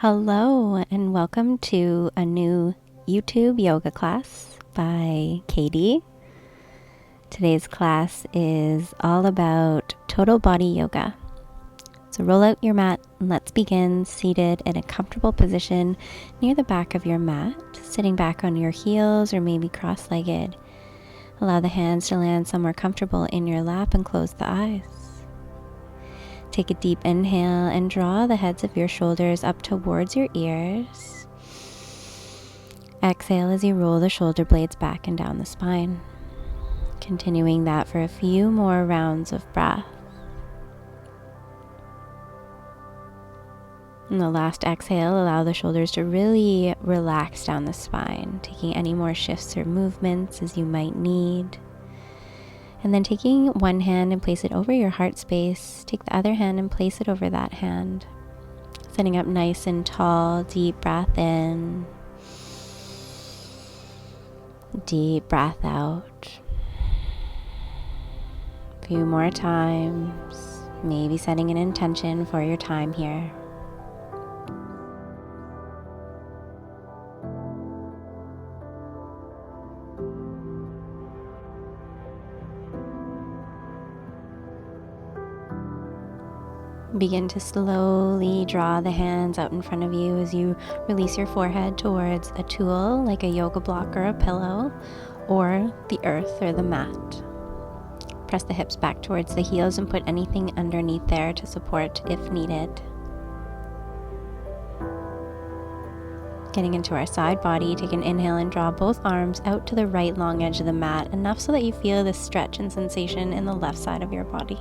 Hello, and welcome to a new YouTube yoga class by Katie. Today's class is all about total body yoga. So roll out your mat and let's begin seated in a comfortable position near the back of your mat, sitting back on your heels or maybe cross-legged. Allow the hands to land somewhere comfortable in your lap and close the eyes. Take a deep inhale and draw the heads of your shoulders up towards your ears. Exhale as you roll the shoulder blades back and down the spine. Continuing that for a few more rounds of breath. In the last exhale, allow the shoulders to really relax down the spine, taking any more shifts or movements as you might need. And then taking one hand and place it over your heart space, take the other hand and place it over that hand. Sitting up nice and tall, deep breath in, deep breath out. A few more times, maybe setting an intention for your time here. Begin to slowly draw the hands out in front of you as you release your forehead towards a tool like a yoga block or a pillow, or the earth or the mat. Press the hips back towards the heels and put anything underneath there to support if needed. Getting into our side body, take an inhale and draw both arms out to the right long edge of the mat, enough so that you feel the stretch and sensation in the left side of your body.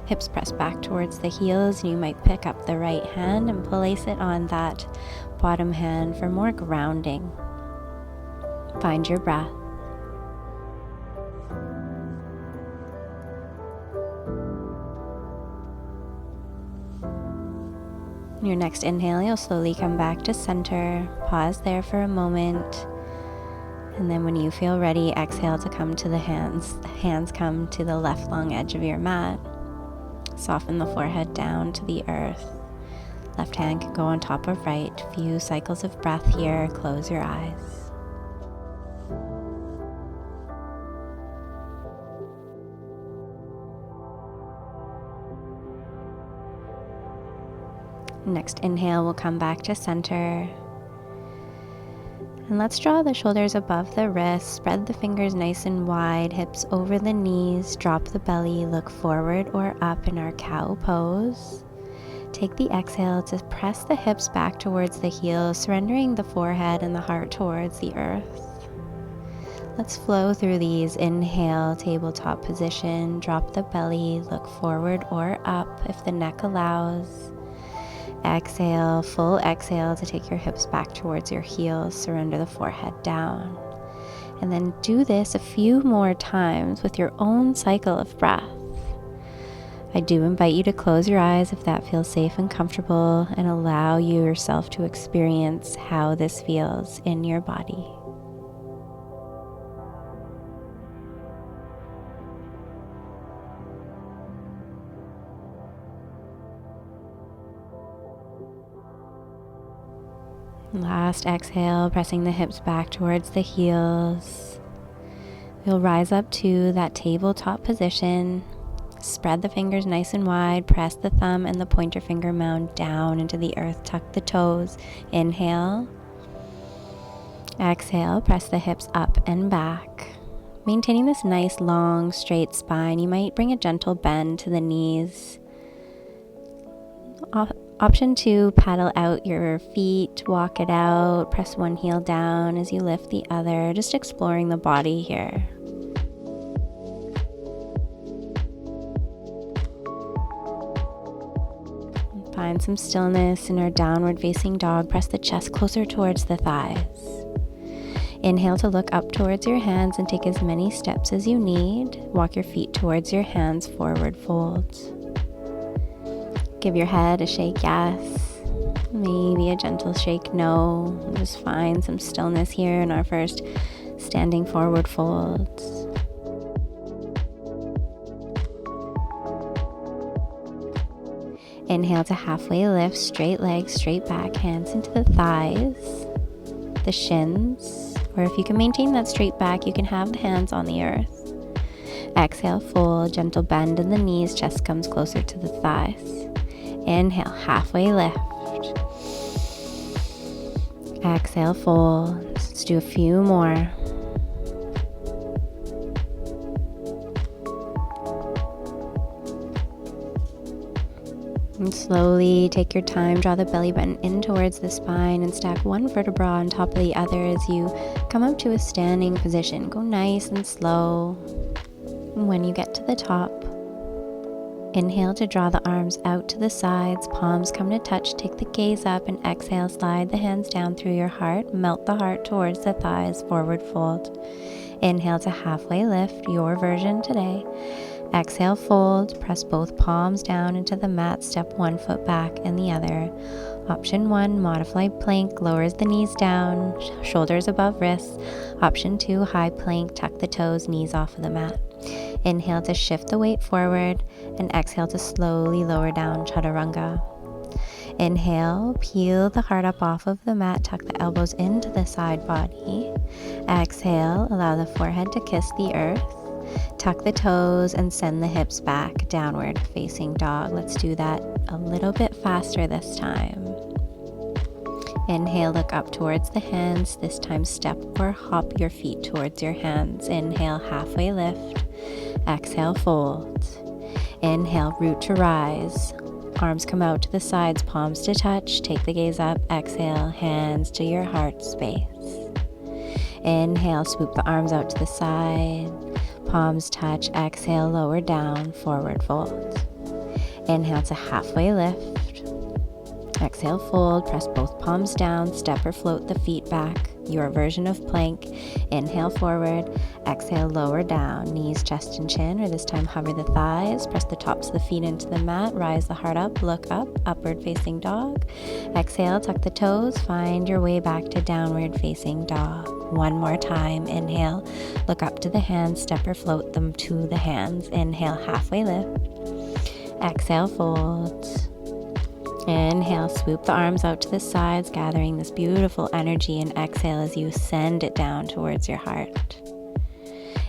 Hips press back towards the heels, and you might pick up the right hand and place it on that bottom hand for more grounding. Find your breath. Your next inhale, you'll slowly come back to center. Pause there for a moment. And then when you feel ready, exhale to come to the hands. Hands come to the left long edge of your mat. Soften the forehead down to the earth. Left hand can go on top of right. Few cycles of breath here. Close your eyes. Next inhale, we'll come back to center. And let's draw the shoulders above the wrists, spread the fingers nice and wide, hips over the knees, drop the belly, look forward or up in our cow pose. Take the exhale to press the hips back towards the heels, surrendering the forehead and the heart towards the earth. Let's flow through these. Inhale, tabletop position, drop the belly, look forward or up if the neck allows. Exhale, full exhale to take your hips back towards your heels, surrender the forehead down. And then do this a few more times with your own cycle of breath. I do invite you to close your eyes if that feels safe and comfortable, and allow yourself to experience how this feels in your body. Last exhale, pressing the hips back towards the heels. You'll rise up to that tabletop position. Spread the fingers nice and wide. Press the thumb and the pointer finger mound down into the earth. Tuck the toes. Inhale. Exhale, press the hips up and back. Maintaining this nice, long, straight spine, you might bring a gentle bend to the knees. Option 2, paddle out your feet, walk it out, press one heel down as you lift the other, just exploring the body here. Find some stillness in our downward facing dog. Press the chest closer towards the thighs. Inhale to look up towards your hands and take as many steps as you need. Walk your feet towards your hands, forward fold. Give your head a shake yes, maybe a gentle shake no. Just find some stillness here in our first standing forward folds. Inhale to halfway lift, straight legs, straight back, hands into the thighs, the shins, or if you can maintain that straight back, you can have the hands on the earth. Exhale, fold, gentle bend in the knees, chest comes closer to the thighs. Inhale, halfway lift. Exhale, fold. Let's do a few more. And slowly take your time, draw the belly button in towards the spine and stack one vertebra on top of the other as you come up to a standing position. Go nice and slow. And when you get to the top, inhale to draw the arms out to the sides, palms come to touch, take the gaze up, and exhale, slide the hands down through your heart, melt the heart towards the thighs, forward fold. Inhale to halfway lift, your version today. Exhale, fold, press both palms down into the mat, step one foot back and the other. Option 1, modified plank, lowers the knees down, shoulders above wrists. Option 2, high plank, tuck the toes, knees off of the mat. Inhale to shift the weight forward and exhale to slowly lower down, chaturanga. Inhale, peel the heart up off of the mat, tuck the elbows into the side body. Exhale, allow the forehead to kiss the earth. Tuck the toes and send the hips back, downward facing dog. Let's do that a little bit faster this time. Inhale, look up towards the hands. This time step or hop your feet towards your hands. Inhale, halfway lift. Exhale, fold. Inhale, root to rise. Arms come out to the sides, palms to touch. Take the gaze up. Exhale, hands to your heart space. Inhale, swoop the arms out to the side. Palms touch. Exhale, lower down, forward fold. Inhale to halfway lift. Exhale, fold, press both palms down, step or float the feet back, your version of plank. Inhale, forward. Exhale, lower down, knees, chest, and chin, or this time hover the thighs, press the tops of the feet into the mat, rise the heart up, look up, upward facing dog. Exhale, tuck the toes, find your way back to downward facing dog. One more time. Inhale, look up to the hands, step or float them to the hands. Inhale, halfway lift. Exhale, fold. Inhale, swoop the arms out to the sides, gathering this beautiful energy, and exhale as you send it down towards your heart.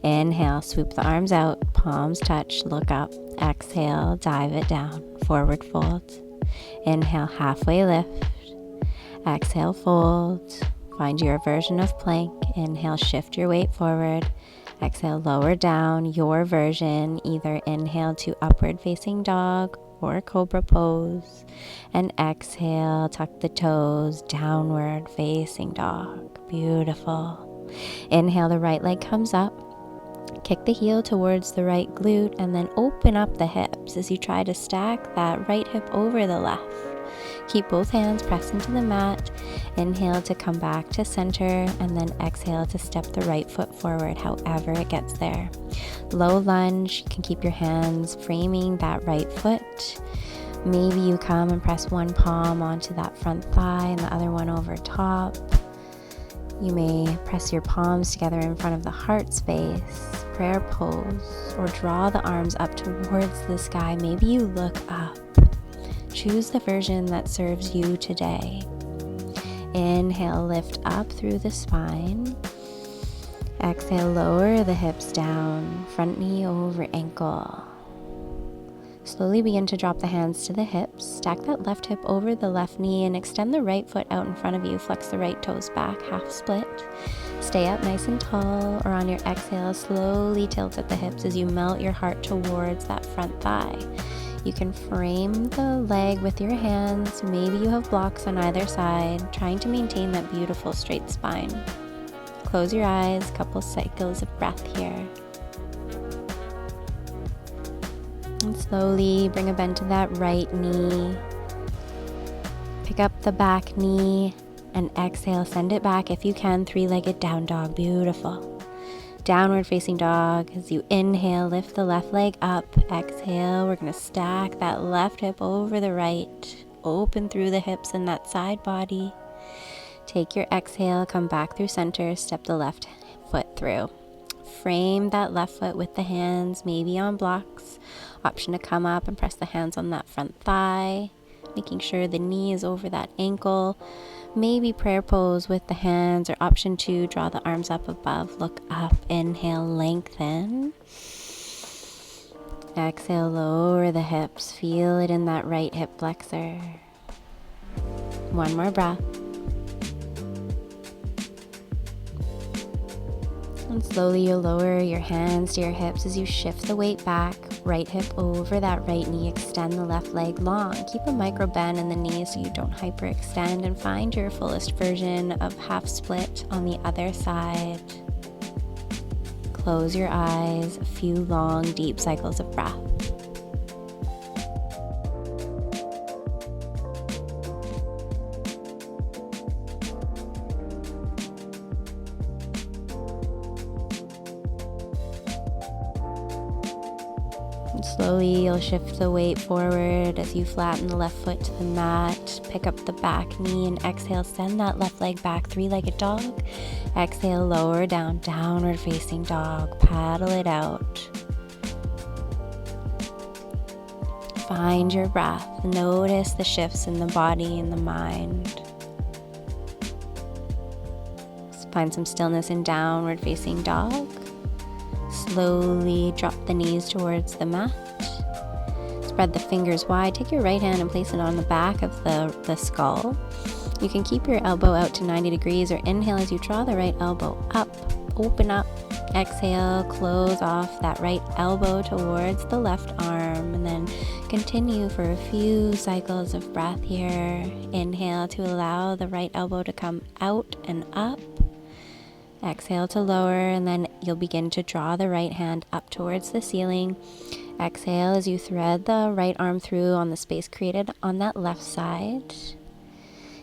Inhale, swoop the arms out, palms touch, look up. Exhale, dive it down, forward fold. Inhale, halfway lift. Exhale, fold. Find your version of plank. Inhale, shift your weight forward. Exhale, lower down, your version. Either inhale to upward facing dog or cobra pose. And exhale, tuck the toes, downward facing dog. Beautiful. Inhale, the right leg comes up. Kick the heel towards the right glute and then open up the hips as you try to stack that right hip over the left. Keep both hands pressed into the mat. Inhale to come back to center and then exhale to step the right foot forward however it gets there. Low lunge, you can keep your hands framing that right foot. Maybe you come and press one palm onto that front thigh and the other one over top. You may press your palms together in front of the heart space, prayer pose, or draw the arms up towards the sky. Maybe you look up. Choose the version that serves you today. Inhale, lift up through the spine. Exhale, lower the hips down, front knee over ankle. Slowly begin to drop the hands to the hips. Stack that left hip over the left knee and extend the right foot out in front of you. Flex the right toes back, half split. Stay up nice and tall, or on your exhale, slowly tilt at the hips as you melt your heart towards that front thigh. You can frame the leg with your hands. Maybe you have blocks on either side, trying to maintain that beautiful straight spine. Close your eyes, couple cycles of breath here. And slowly bring a bend to that right knee. Pick up the back knee and exhale, send it back if you can, three-legged down dog, beautiful. Downward facing dog. As you inhale, lift the left leg up. Exhale, we're going to stack that left hip over the right. Open through the hips and that side body. Take your exhale, come back through center, step the left foot through. Frame that left foot with the hands, maybe on blocks. Option to come up and press the hands on that front thigh, making sure the knee is over that ankle. Maybe prayer pose with the hands, or option 2, draw the arms up above, look up, inhale, lengthen. Exhale, lower the hips, feel it in that right hip flexor. One more breath. And slowly you'll lower your hands to your hips as you shift the weight back. Right hip over that right knee. Extend the left leg long. Keep a micro bend in the knee so you don't hyperextend, and find your fullest version of half split on the other side. Close your eyes. A few long, deep cycles of breath. And slowly you'll shift the weight forward as you flatten the left foot to the mat. Pick up the back knee and exhale, send that left leg back, three-legged dog. Exhale, lower down, downward facing dog. Paddle it out. Find your breath. Notice the shifts in the body and the mind. Find some stillness in downward facing dog. Slowly drop the knees towards the mat. Spread the fingers wide. Take your right hand and place it on the back of the skull. You can keep your elbow out to 90 degrees, or inhale as you draw the right elbow up. Open up. Exhale, close off that right elbow towards the left arm, and then continue for a few cycles of breath here. Inhale to allow the right elbow to come out and up. Exhale to lower, and then you'll begin to draw the right hand up towards the ceiling. Exhale as you thread the right arm through on the space created on that left side.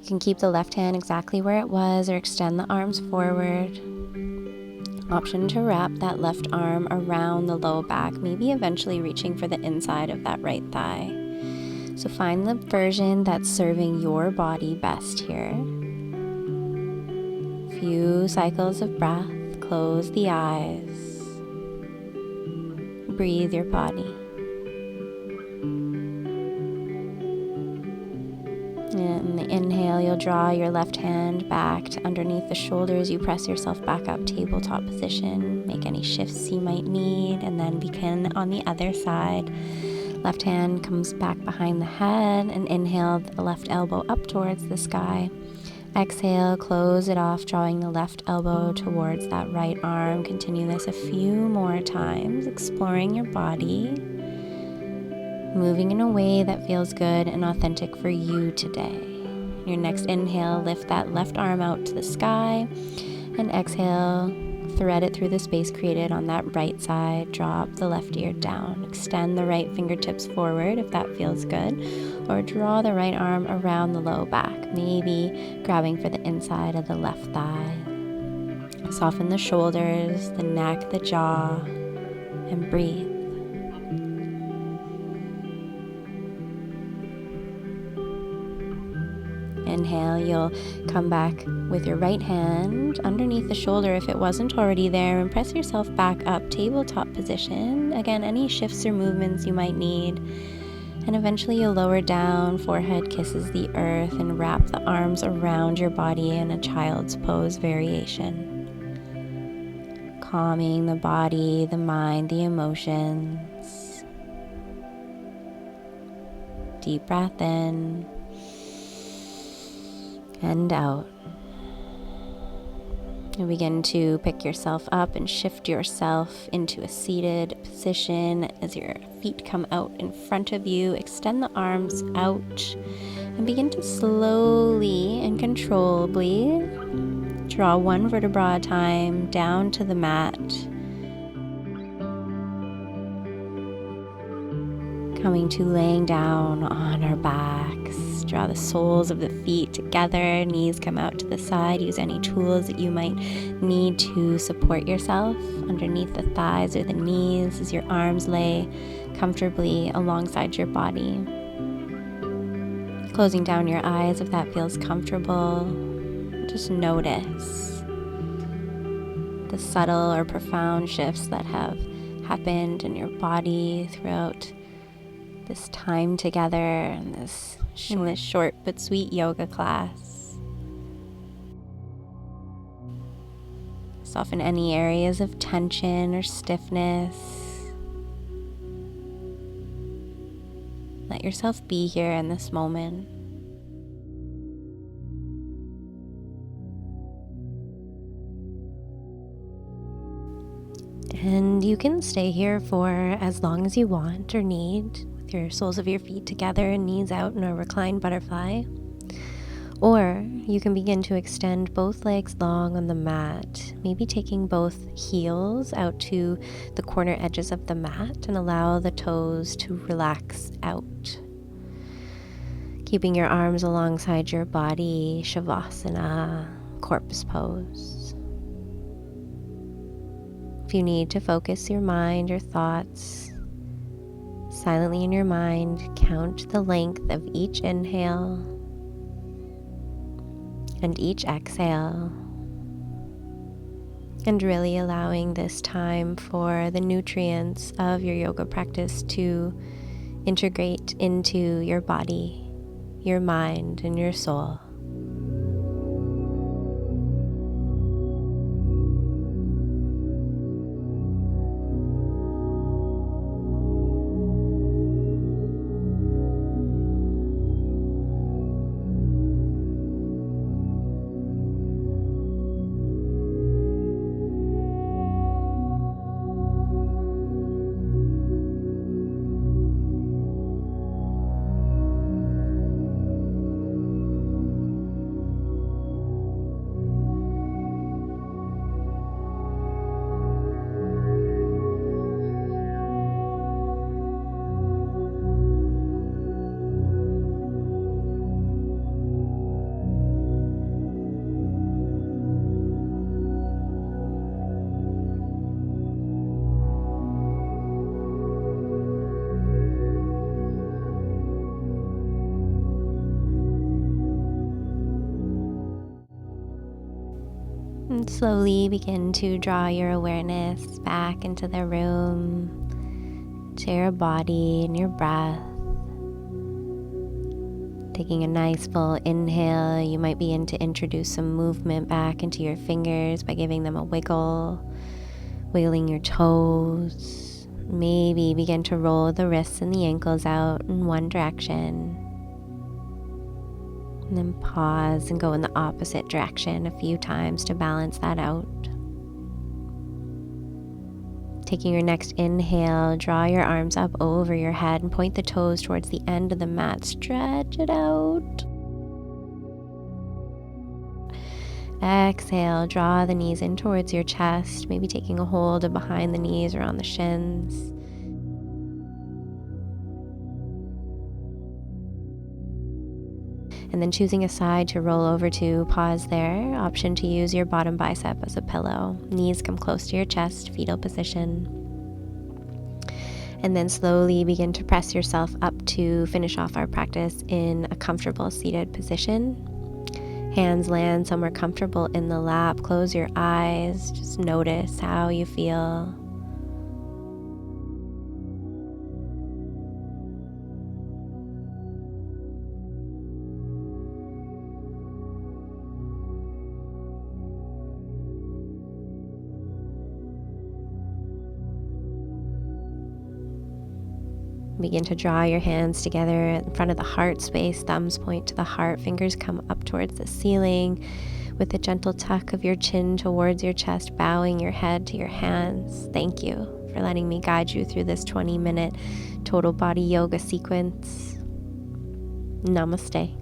You can keep the left hand exactly where it was, or extend the arms forward. Option to wrap that left arm around the low back, maybe eventually reaching for the inside of that right thigh. So find the version that's serving your body best here. Few cycles of breath. Close the eyes. Breathe your body. In the inhale, you'll draw your left hand back to underneath the shoulders. You press yourself back up, tabletop position. Make any shifts you might need, and then begin on the other side. Left hand comes back behind the head, and inhale the left elbow up towards the sky. Exhale, close it off, drawing the left elbow towards that right arm. Continue this a few more times, exploring your body, moving in a way that feels good and authentic for you today. Your next inhale, lift that left arm out to the sky, and exhale, thread it through the space created on that right side. Drop the left ear down. Extend the right fingertips forward if that feels good, or draw the right arm around the low back, maybe grabbing for the inside of the left thigh. Soften the shoulders, the neck, the jaw, and breathe. Inhale, you'll come back with your right hand underneath the shoulder if it wasn't already there, and press yourself back up, tabletop position. Again, any shifts or movements you might need. And eventually you'll lower down, forehead kisses the earth, and wrap the arms around your body in a child's pose variation. Calming the body, the mind, the emotions. Deep breath in and out. And begin to pick yourself up and shift yourself into a seated position as your feet come out in front of you. Extend the arms out and begin to slowly and controllably draw one vertebra at a time down to the mat. Coming to laying down on our backs. Draw the soles of the feet together, knees come out to the side. Use any tools that you might need to support yourself underneath the thighs or the knees as your arms lay comfortably alongside your body. Closing down your eyes if that feels comfortable. Just notice. the subtle or profound shifts that have happened in your body throughout this time together in this short but sweet yoga class. Soften any areas of tension or stiffness. Let yourself be here in this moment. And you can stay here for as long as you want or need, with your soles of your feet together and knees out in a reclined butterfly. Or you can begin to extend both legs long on the mat, maybe taking both heels out to the corner edges of the mat and allow the toes to relax out. Keeping your arms alongside your body, Shavasana, corpse pose. If you need to focus your mind or thoughts, silently in your mind, count the length of each inhale and each exhale, and really allowing this time for the nutrients of your yoga practice to integrate into your body, your mind, and your soul. And slowly begin to draw your awareness back into the room, to your body and your breath. Taking a nice full inhale, you might begin to introduce some movement back into your fingers by giving them a wiggle, wiggling your toes. Maybe begin to roll the wrists and the ankles out in one direction. And then pause and go in the opposite direction a few times to balance that out. Taking your next inhale, draw your arms up over your head and point the toes towards the end of the mat. Stretch it out. Exhale, draw the knees in towards your chest, maybe taking a hold of behind the knees or on the shins. And then choosing a side to roll over to, pause there. Option to use your bottom bicep as a pillow. Knees come close to your chest, fetal position. And then slowly begin to press yourself up to finish off our practice in a comfortable seated position. Hands land somewhere comfortable in the lap. Close your eyes. Just notice how you feel. Begin to draw your hands together in front of the heart space. Thumbs point to the heart, fingers come up towards the ceiling with a gentle tuck of your chin towards your chest, bowing your head to your hands. Thank you for letting me guide you through this 20-minute total body yoga sequence. Namaste.